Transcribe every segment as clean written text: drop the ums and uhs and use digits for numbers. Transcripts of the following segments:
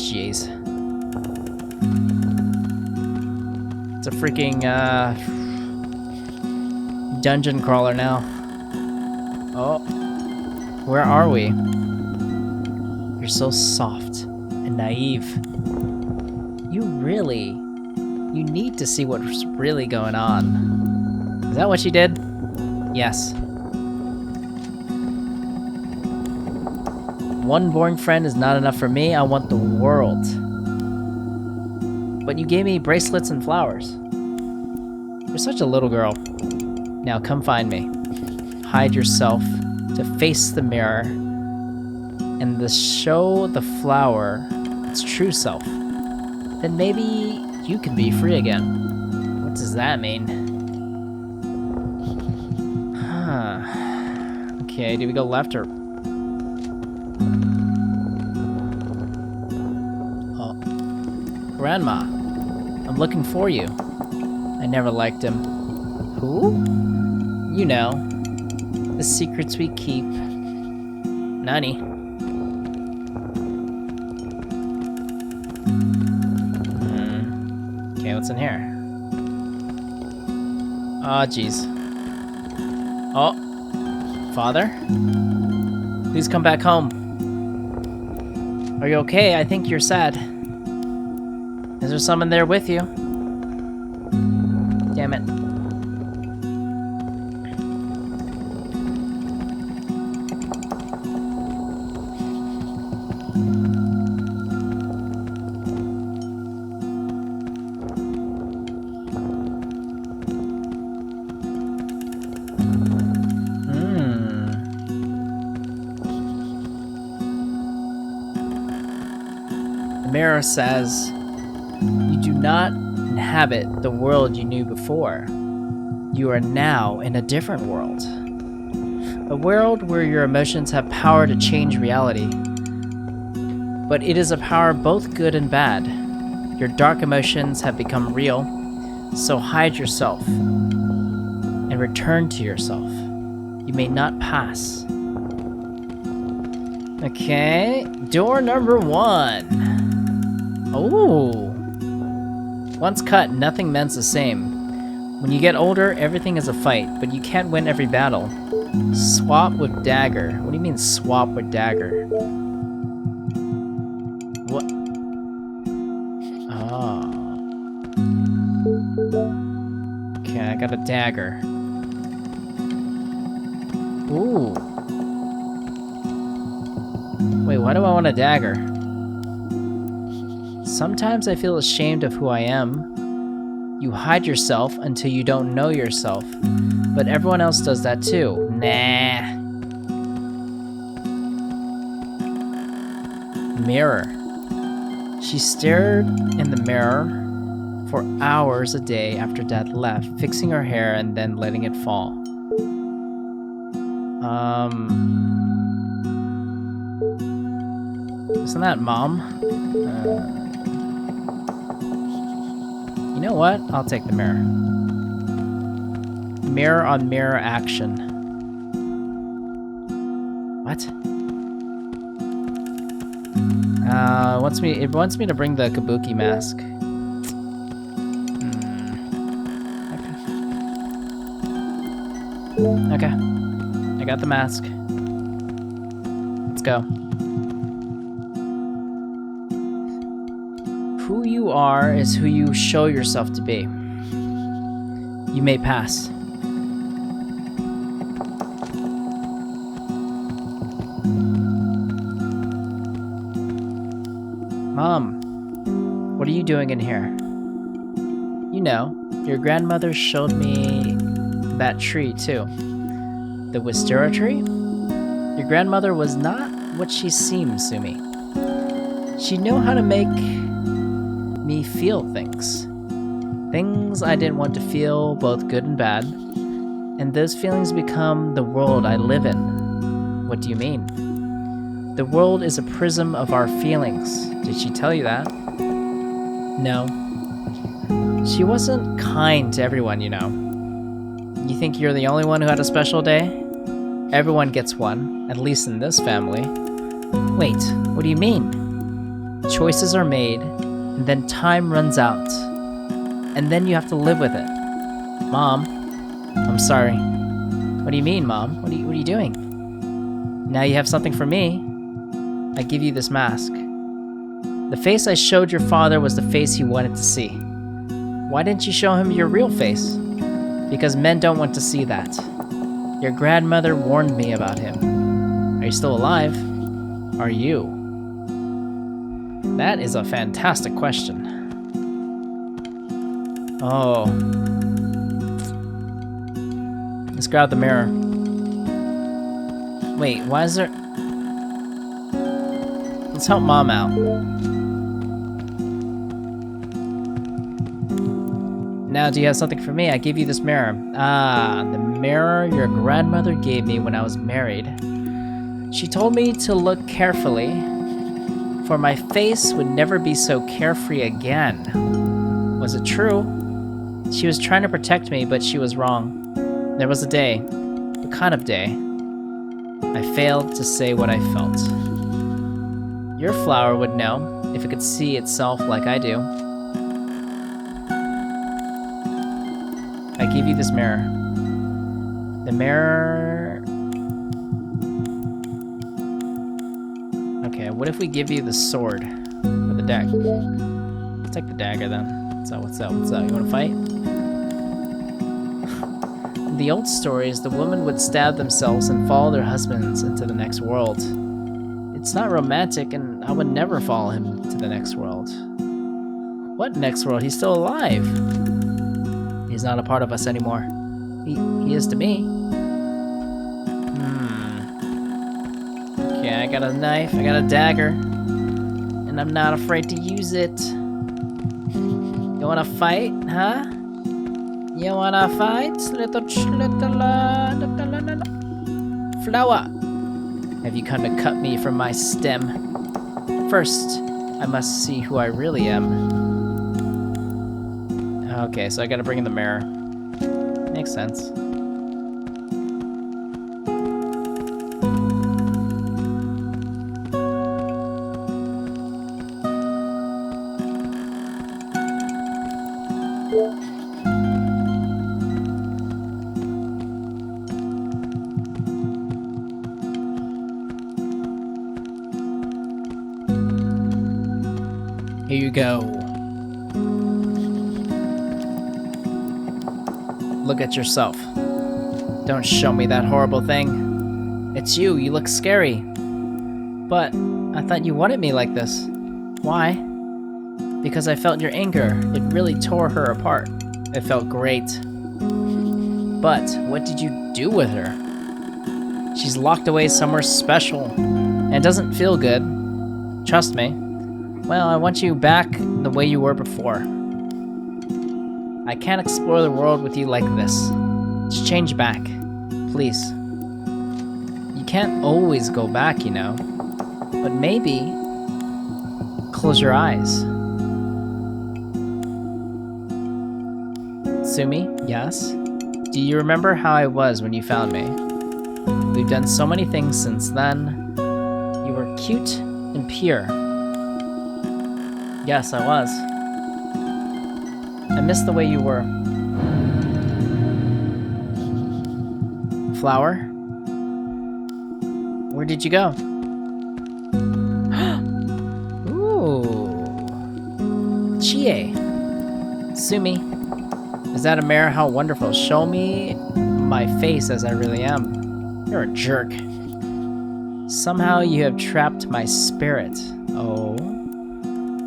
jeez. It's a freaking, dungeon crawler now. Oh. Where are we? You're so soft and naive. You need to see what's really going on. Is that what she did? Yes. One boring friend is not enough for me. I want the world. But you gave me bracelets and flowers. You're such a little girl. Now come find me. Hide yourself to face the mirror and show the flower its true self. Then maybe you can be free again. What does that mean? Huh. Okay, do we go left or... Oh. Grandma, I'm looking for you. I never liked him. Who? You know, the secrets we keep. Nani? Okay, what's in here? Oh, jeez. Oh, father? Please come back home. Are you okay? I think you're sad. Is there someone there with you? Damn it. The mirror says, you do not inhabit the world you knew before. You are now in a different world. A world where your emotions have power to change reality. But it is a power both good and bad. Your dark emotions have become real, so hide yourself and return to yourself. You may not pass. Okay, door number 1. Oh. Once cut, nothing mends the same. When you get older, everything is a fight, but you can't win every battle. Swap with dagger. What do you mean swap with dagger? What? Oh. Okay, I got a dagger. Ooh. Wait, why do I want a dagger? Sometimes I feel ashamed of who I am. You hide yourself until you don't know yourself. But everyone else does that too. Nah. Mirror. She stared in the mirror for hours a day after Dad left, fixing her hair and then letting it fall. Isn't that Mom? You know what? I'll take the mirror. Mirror on mirror action. What? It wants me to bring the kabuki mask. Okay. I got the mask. Let's go. Who you are is who you show yourself to be. You may pass. Mom, what are you doing in here? You know, your grandmother showed me that tree too. The wisteria tree? Your grandmother was not what she seemed, Sumi. She knew how to make me feel things. Things I didn't want to feel, both good and bad. And those feelings become the world I live in. What do you mean? The world is a prism of our feelings. Did she tell you that? No. She wasn't kind to everyone, you know. You think you're the only one who had a special day? Everyone gets one, at least in this family. Wait, what do you mean? Choices are made, and then time runs out. And then you have to live with it. Mom, I'm sorry. What do you mean, Mom? What are you doing? Now you have something for me. I give you this mask. The face I showed your father was the face he wanted to see. Why didn't you show him your real face? Because men don't want to see that. Your grandmother warned me about him. Are you still alive? Are you? That is a fantastic question. Oh. Let's grab the mirror. Wait, why is there... Let's help Mom out. Now, do you have something for me? I gave you this mirror. Ah, the mirror your grandmother gave me when I was married. She told me to look carefully, for my face would never be so carefree again. Was it true? She was trying to protect me, but she was wrong. There was a day, the kind of day, I failed to say what I felt. Your flower would know if it could see itself like I do. I give you this mirror. The mirror... Okay, what if we give you the sword? Or the dagger? Let's take the dagger then. What's up? You wanna fight? In the old stories, the women would stab themselves and follow their husbands into the next world. It's not romantic, and I would never follow him to the next world. What next world? He's still alive. He's not a part of us anymore. He is to me. Okay, I got a knife, I got a dagger, and I'm not afraid to use it. You wanna fight, huh? You wanna fight, little flower? Have you come to cut me from my stem? First, I must see who I really am. Okay, so I gotta bring in the mirror. Makes sense. Here you go. Look at yourself. Don't show me that horrible thing. It's you look scary. But I thought you wanted me like this. Why? Because I felt your anger. It really tore her apart. It felt great. But what did you do with her? She's locked away somewhere special, and it doesn't feel good. Trust me. Well, I want you back the way you were before. I can't explore the world with you like this. Just change back, please. You can't always go back, you know. But maybe close your eyes. Sumi, yes? Do you remember how I was when you found me? We've done so many things since then. You were cute and pure. Yes, I was. I miss the way you were. Flower? Where did you go? Ooh. Chie. Sumi. Is that a mirror? How wonderful. Show me my face as I really am. You're a jerk. Somehow you have trapped my spirit. Oh.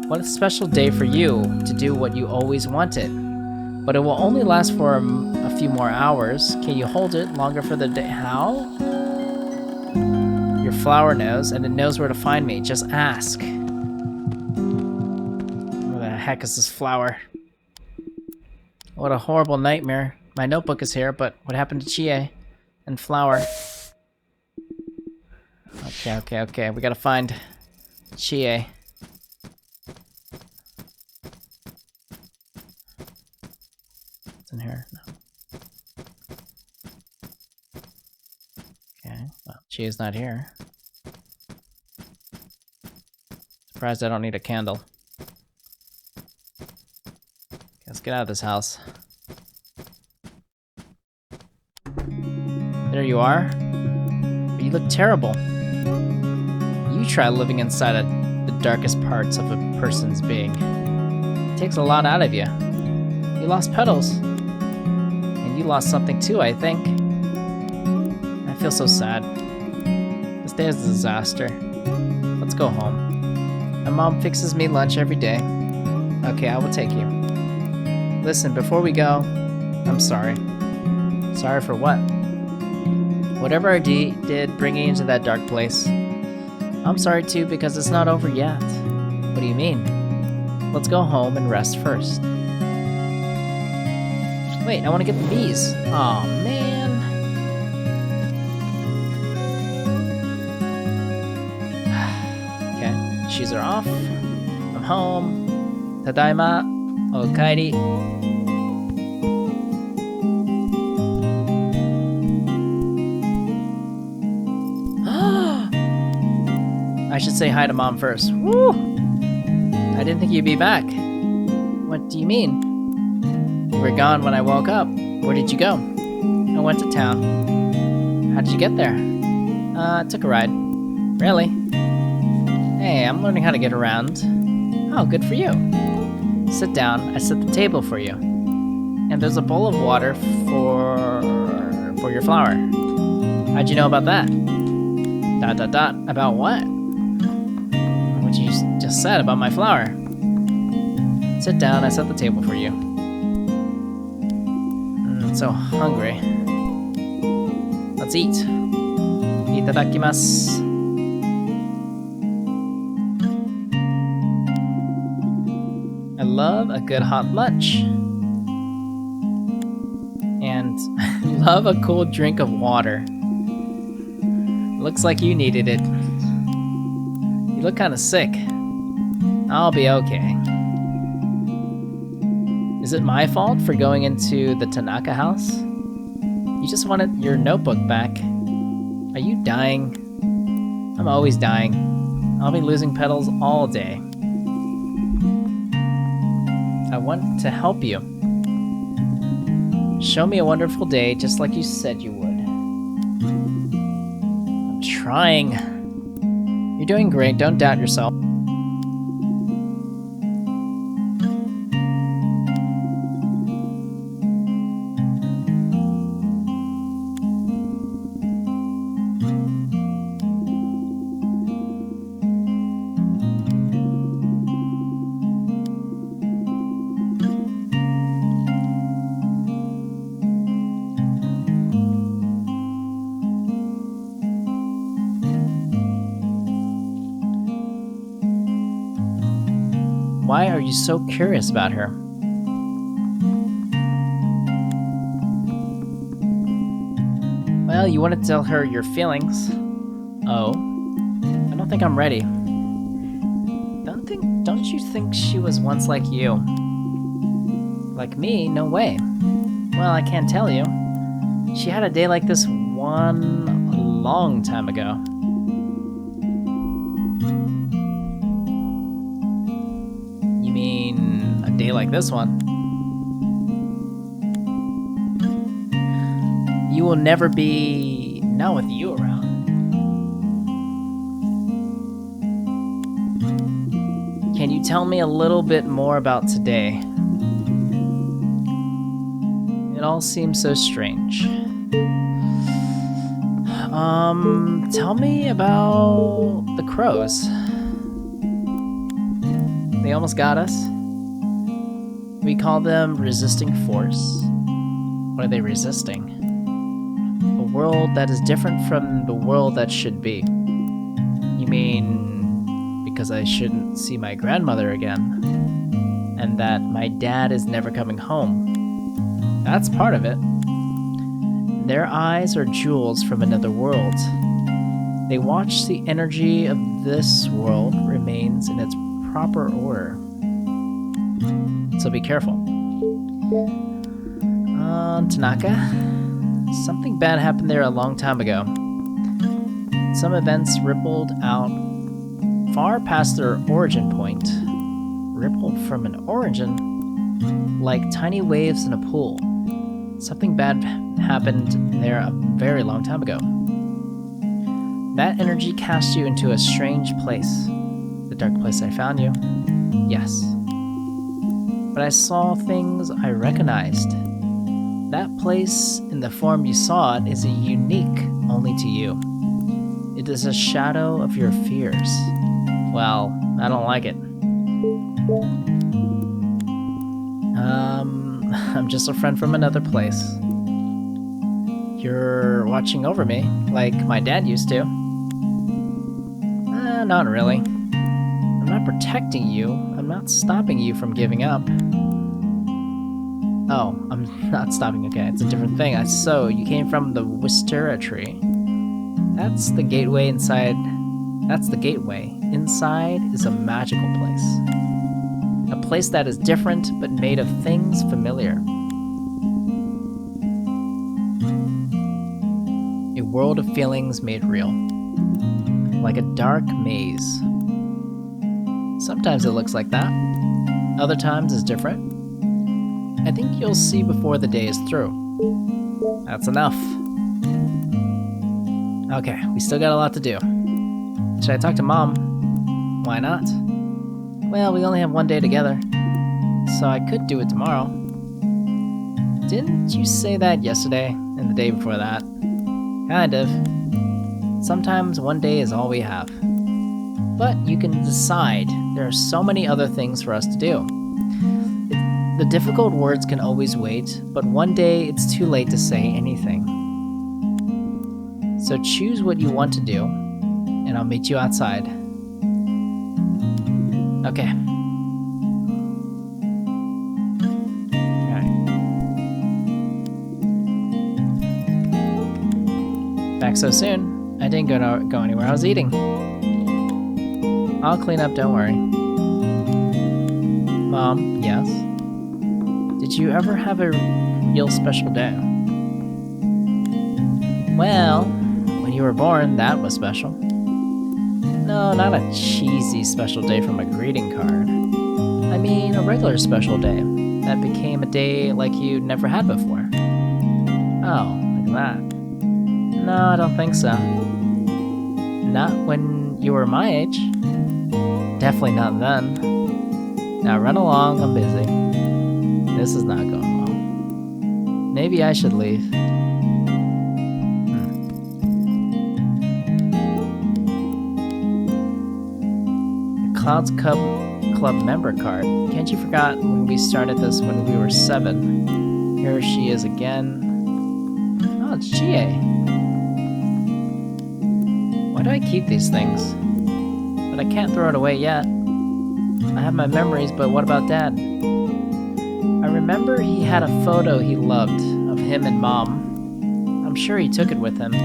What a special day for you to do what you always wanted. But it will only last for a few more hours. Can you hold it longer for the day? How? Your flower knows, and it knows where to find me. Just ask. Where the heck is this flower? What a horrible nightmare. My notebook is here, but what happened to Chie and Flower? Okay. We gotta find Chie. What's in here? No. Okay, well, Chie's not here. Surprised I don't need a candle. Let's get out of this house. There you are. But you look terrible. You try living inside the darkest parts of a person's being. It takes a lot out of you. You lost petals. And you lost something too, I think. I feel so sad. This day is a disaster. Let's go home. My mom fixes me lunch every day. Okay, I will take you. Listen, before we go, I'm sorry. Sorry for what? Whatever I did bringing you into that dark place. I'm sorry too because it's not over yet. What do you mean? Let's go home and rest first. Wait, I want to get the bees. Aw, man. Okay, shoes are off. I'm home. Tadaima. Okaeri. I should say hi to Mom first. Woo! I didn't think you'd be back. What do you mean? You were gone when I woke up. Where did you go? I went to town. How did you get there? Took a ride. Really? Hey, I'm learning how to get around. Oh, good for you. Sit down. I set the table for you. And there's a bowl of water for your flower. How'd you know about that? ... About what? What you just said about my flower. Sit down, I set the table for you. I'm so hungry. Let's eat. Itadakimasu. I love a good hot lunch. And I love a cool drink of water. Looks like you needed it. You look kind of sick. I'll be okay. Is it my fault for going into the Tanaka house? You just wanted your notebook back. Are you dying? I'm always dying. I'll be losing petals all day. I want to help you. Show me a wonderful day just like you said you would. I'm trying. You're doing great, don't doubt yourself. Why are you so curious about her? Well, you want to tell her your feelings. Oh, I don't think I'm ready. Don't you think she was once like you? Like me? No way. Well, I can't tell you. She had a day like this one long time ago. You mean a day like this one? You will never be... not with you around. Can you tell me a little bit more about today? It all seems so strange. Tell me about the crows. They almost got us. We call them resisting force. What are they resisting? A world that is different from the world that should be. You mean because I shouldn't see my grandmother again? And that my dad is never coming home? That's part of it. Their eyes are jewels from another world. They watch the energy of this world remains in its proper order. So be careful. Tanaka, something bad happened there a long time ago. Some events rippled out far past their origin point, rippled from an origin like tiny waves in a pool. Something bad happened there a very long time ago. That energy cast you into a strange place. The dark place I found you. Yes. But I saw things I recognized. That place, in the form you saw it, is unique only to you. It is a shadow of your fears. Well, I don't like it. I'm just a friend from another place. You're watching over me, like my dad used to. Not really. I'm not protecting you. I'm not stopping you from giving up. Oh, I'm not stopping. Okay, it's a different thing. So, you came from the wisteria tree. That's the gateway inside. That's the gateway. Inside is a magical place. A place that is different, but made of things familiar. A world of feelings made real. Like a dark maze. Sometimes it looks like that. Other times it's different. I think you'll see before the day is through. That's enough. Okay, we still got a lot to do. Should I talk to Mom? Why not? Well, we only have one day together, so I could do it tomorrow. Didn't you say that yesterday and the day before that? Kind of. Sometimes one day is all we have. But you can decide. There are so many other things for us to do. The difficult words can always wait, but one day it's too late to say anything. So choose what you want to do, and I'll meet you outside. Okay. Alright. Back so soon. I didn't go anywhere. I was eating. I'll clean up, don't worry. Mom, yes? Did you ever have a real special day? Well, when you were born, that was special. No, not a cheesy special day from a greeting card. I mean, a regular special day that became a day like you never had before. Oh, like that. No, I don't think so. Not when you were my age. Definitely not then. Now run along, I'm busy. This is not going well. Maybe I should leave. Clouds Club member card. Can't you forget when we started this when we were 7? Here she is again. Oh, it's GA. Why do I keep these things? But I can't throw it away yet. I have my memories, but what about Dad? I remember he had a photo he loved of him and Mom. I'm sure he took it with him.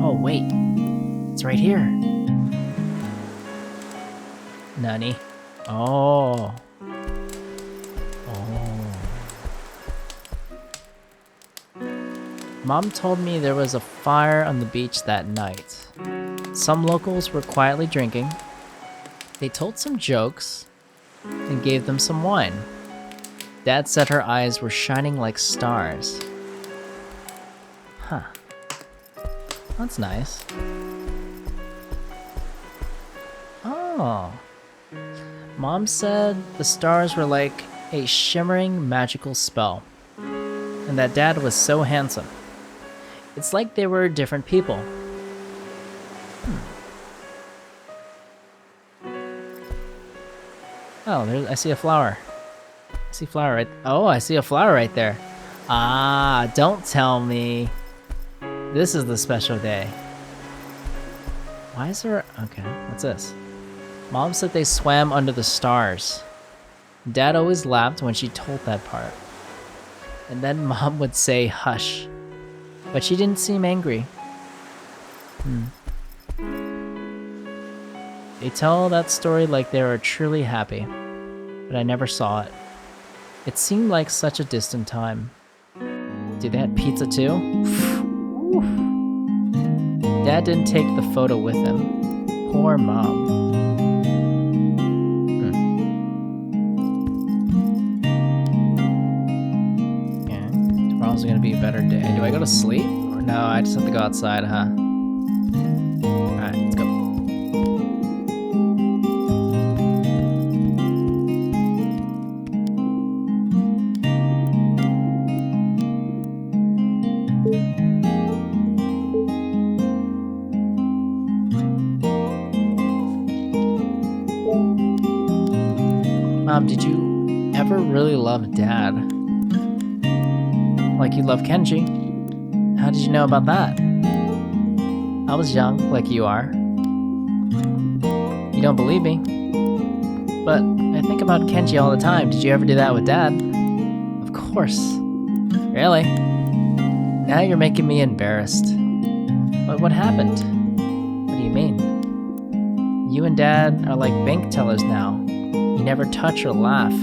Oh, wait. It's right here. Nani? Oh. Mom told me there was a fire on the beach that night. Some locals were quietly drinking. They told some jokes and gave them some wine. Dad said her eyes were shining like stars. Huh. That's nice. Oh. Mom said the stars were like a shimmering magical spell, and that Dad was so handsome. It's like they were different people. Oh, I see a flower. I see a flower right. Oh, I see a flower right there. Ah, don't tell me. This is the special day. Why is there? Okay, what's this? Mom said they swam under the stars. Dad always laughed when she told that part. And then Mom would say hush. But she didn't seem angry. They tell that story like they were truly happy. But I never saw it. It seemed like such a distant time. Did they have pizza too? Dad didn't take the photo with him. Poor Mom. Tomorrow's gonna be a better day. Do I go to sleep? Or no, I just have to go outside, huh? Alright, let's go. Mom, did you ever really love Dad? Like you love Kenji? How did you know about that? I was young, like you are. You don't believe me? But I think about Kenji all the time. Did you ever do that with Dad? Of course. Really? Now you're making me embarrassed. But what happened? What do you mean? You and Dad are like bank tellers now. You never touch or laugh.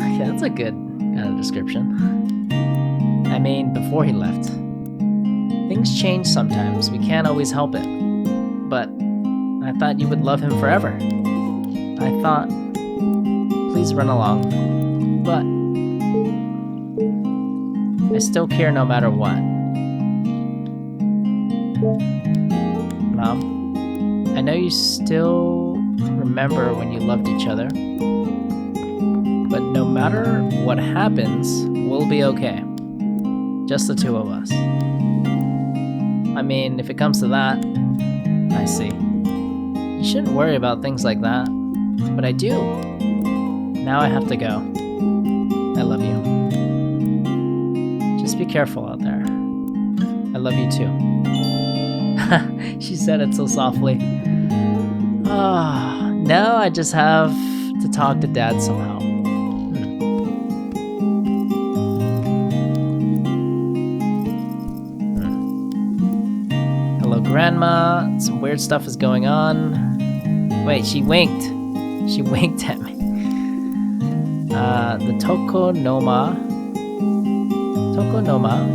Okay, that's a good kind of description. I mean, before he left. Things change sometimes. We can't always help it. But I thought you would love him forever. I thought, please run along. But I still care no matter what. Mom, I know you still remember when you loved each other. But no matter what happens, we'll be okay. Just the two of us. I mean, if it comes to that, I see. You shouldn't worry about things like that. But I do. Now I have to go. I love you. Just be careful out there. I love you too. She said it so softly. Ah, now I just have to talk to Dad somehow. Hello, Grandma. Some weird stuff is going on. Wait, she winked. She winked at me. The Tokonoma.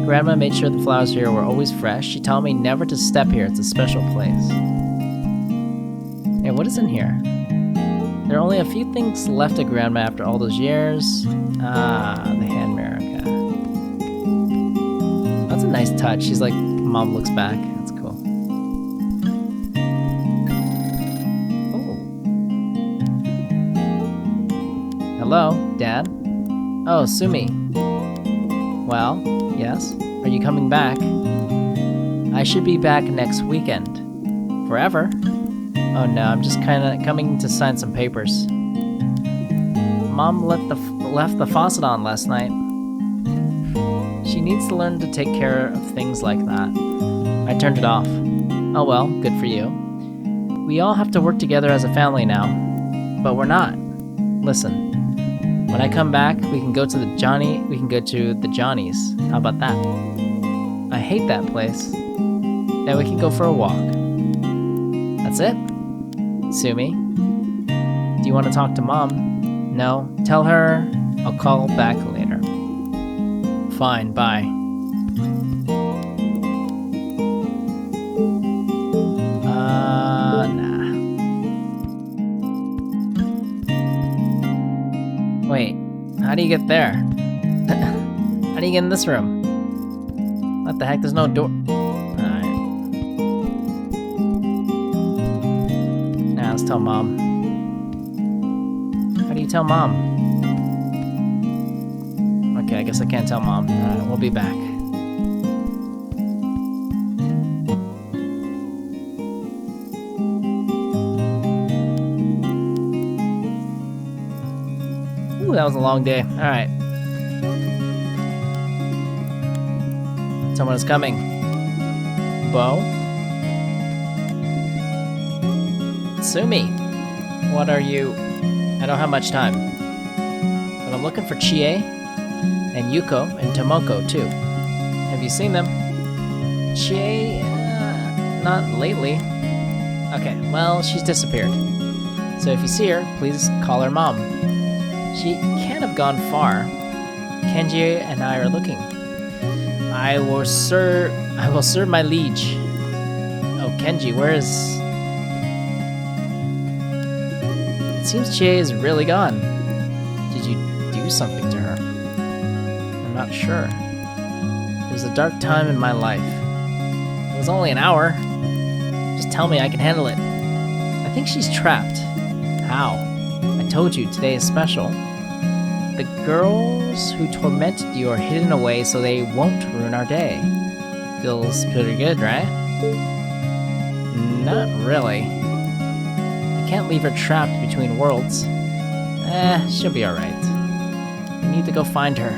Grandma made sure the flowers here were always fresh. She told me never to step here. It's a special place. Hey, what is in here? There are only a few things left of Grandma after all those years. Ah, the hand mirror. Okay. That's a nice touch. She's like, Mom looks back. That's cool. Oh. Hello, Dad? Oh, Sumi. Well, yes. Are you coming back? I should be back next weekend. Forever? Oh no, I'm just kinda coming to sign some papers. Mom left the faucet on last night. She needs to learn to take care of things like that. I turned it off. Oh well, good for you. We all have to work together as a family now. But we're not. Listen. When I come back, we can go to the Johnnies. How about that? I hate that place. Then we can go for a walk. That's it? Sumi? Do you want to talk to Mom? No. Tell her I'll call back later. Fine, bye. Nah. Wait, how do you get there? How do you get in this room? What the heck? There's no door. Alright. Nah, let's tell Mom. How do you tell Mom? Okay, I guess I can't tell Mom. Alright, we'll be back. Ooh, that was a long day. Alright. Someone is coming. Bo? Sumi! What are you... I don't have much time. But I'm looking for Chie, and Yuko, and Tomoko, too. Have you seen them? Chie... not lately. Okay, well, she's disappeared. So if you see her, please call her Mom. She can't have gone far. Kenji and I are looking. I will serve my liege. Oh, Kenji, where is... It seems Chie is really gone. Did you do something to her? Sure. It was a dark time in my life. It was only an hour. Just tell me I can handle it. I think she's trapped. How? I told you, today is special. The girls who tormented you are hidden away so they won't ruin our day. Feels pretty good, right? Not really. You can't leave her trapped between worlds. She'll be alright. We need to go find her.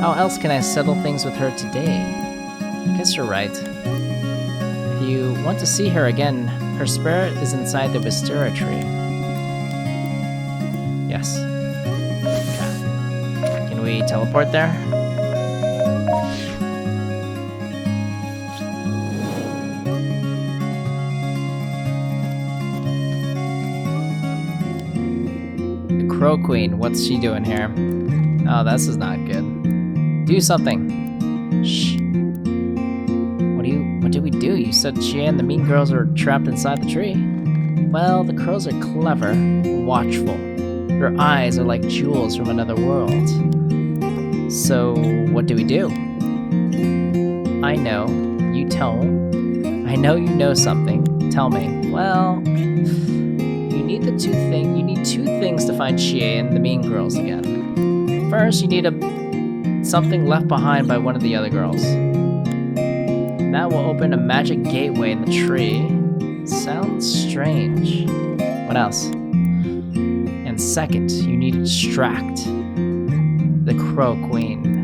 How else can I settle things with her today? I guess you're right. If you want to see her again, her spirit is inside the wisteria tree. Yes. Okay. Can we teleport there? The Crow Queen, what's she doing here? Oh, this is not good. Do something. Shh. What did we do? You said she and the mean girls are trapped inside the tree. Well, the crows are clever, watchful. Their eyes are like jewels from another world. So, what do we do? I know. You tell. I know you know something. Tell me. Well, you need two things to find Chie and the mean girls again. First, you need something left behind by one of the other girls. That will open a magic gateway in the tree. Sounds strange. What else? And second, you need to distract the Crow Queen.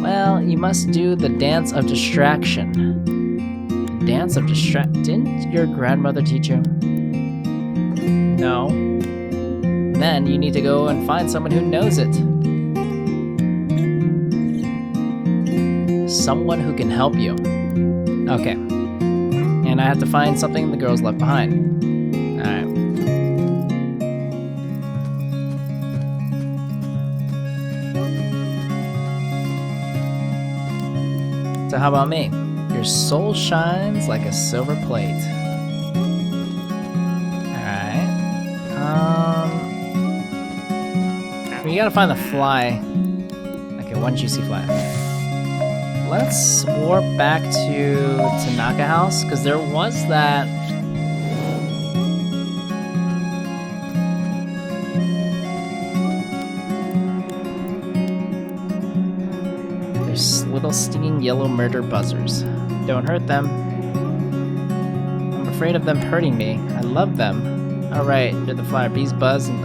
Well, you must do the dance of distraction. The dance of distraction? Didn't your grandmother teach you? No. Then you need to go and find someone who knows it. Someone who can help you. Okay. And I have to find something the girls left behind. Alright. So how about me? Your soul shines like a silver plate. Alright. We gotta find the fly. Okay, one juicy fly. Let's warp back to Tanaka House, because there was that... There's little stinging yellow murder buzzers. Don't hurt them. I'm afraid of them hurting me. I love them. Alright, they're the flower bees buzz and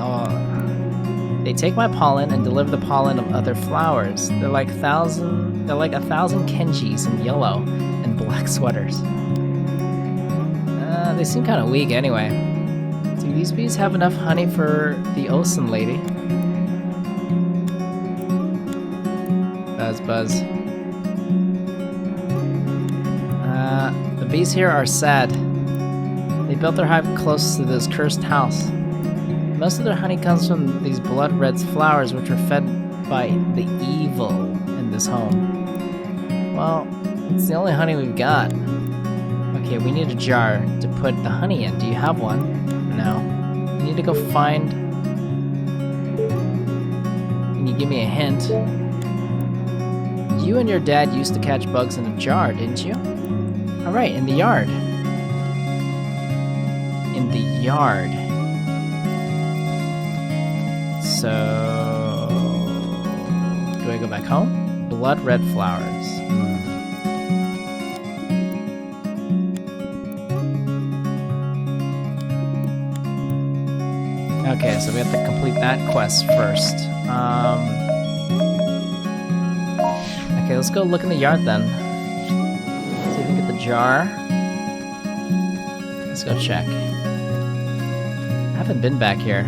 they take my pollen and deliver the pollen of other flowers. They're like 1,000 Kenjis in yellow and black sweaters. They seem kind of weak anyway. Do these bees have enough honey for the Osen lady? Buzz, buzz. The bees here are sad. They built their hive close to this cursed house. Most of their honey comes from these blood red flowers, which are fed by the evil in this home. Well, it's the only honey we've got. Okay, we need a jar to put the honey in. Do you have one? No. We need to go find... Can you give me a hint? You and your dad used to catch bugs in a jar, didn't you? Alright, in the yard. In the yard. So... Do I go back home? Blood red flowers. Okay, so we have to complete that quest first. Okay, let's go look in the yard then. See if we can get the jar. Let's go check. I haven't been back here.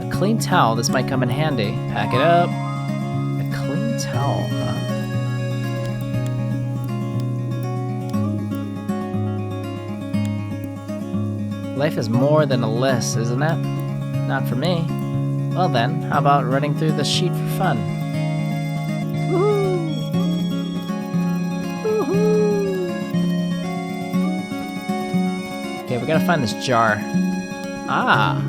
A clean towel, this might come in handy. Pack it up. A clean towel, huh? Life is more than a list, isn't it? Not for me. Well then, how about running through the sheet for fun? Woohoo! Woohoo! Okay, we gotta find this jar. Ah!